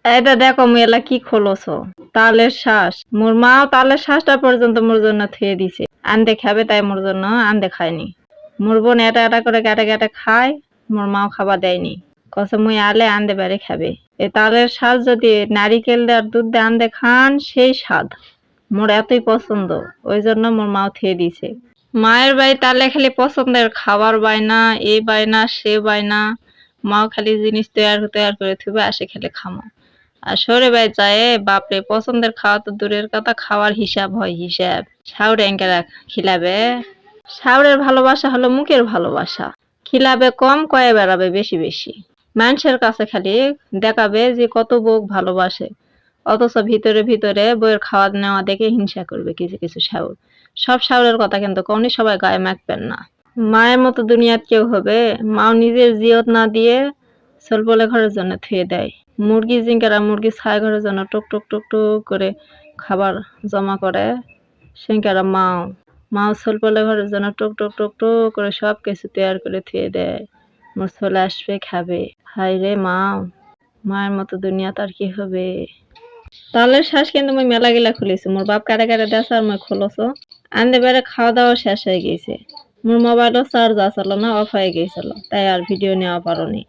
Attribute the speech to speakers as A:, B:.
A: এটা দেখো মুই এলা কি খোলছো তালের শ্বাস। মোর মাও তালের শ্বাসটা পর্যন্ত মোর জন্য থুয়ে দিছে। আনতে খাবে তাই মোর জন্য আনতে খায়নি। মোর বোন এটা এটা করে কেটে কেটে খায়, মোর মাও খাবার দেয়নি। কসে মুই আলে আনতে পারে খাবে। এই তালের শ্বাস যদি নারিকেল দিয়ে আর দুধ দিয়ে আনতে খান সেই স্বাদ। মোর এতই পছন্দ, ওই জন্য মোর মাও থুয়ে দিছে। মায়ের বাড়ি তালে খালি পছন্দের খাবার বায়না, এ বায়না সে বায়না। মাও খালি জিনিস তৈয়ার তৈয়ার করে থুবে আসে খেলে খামো। আর শহরে বাড়ি যায় বাপরে পছন্দের খাওয়া তো দূরের কথা, খাওয়ার হিসাব হয় হিসাব। শাউরে এঙ্কেরা খিলাবে। শাউরের ভালোবাসা হলো মুখের ভালোবাসা। খিলাবে কম, কয়ে বেড়াবে বেশি বেশি। মানুষের কাছে খালি দেখাবে যে কত বউ ভালোবাসে, অথচ ভিতরে ভিতরে বউয়ের খাওয়া নেওয়া দেখে হিংসা করবে কিছু কিছু শাউর। সব শাউরের কথা কিন্তু কখনই সবাই গায়ে মাখবেন না। মায়ের মতো দুনিয়াত কেউ হবে? মাও নিজের জিয়ত না দিয়ে ছোলপলে ঘরের জন্য থুয়ে দেয়। মুরগি জিঙ্কারা মুরগি ছাই ঘরের জন্য টুক টুক টুক টুক করে খাবার জমা করে, সিঙ্কারা মাও ছোলপলে ঘরের জন্য টুক টুক টুক টুক করে সব কিছু তৈয়ার করে থুয়ে দেয়। মোর ছোলে আসবে খাবে। হাই রে মাও, মায়ের মতো দুনিয়া তার কি হবে? তালের শ্বাস কিন্তু মুই মেলা গিলা খুলেছি, মোর বাপ কাটে কাটে দেশ আর মুই খোলছো। আনতে বেড়ে খাওয়া দাওয়া শেষ হয়ে গেছে। মোর মোবাইলও চার্জ আসলো না, অফ হয়ে গেছিল, তাই আর ভিডিও নেওয়া পারোনি।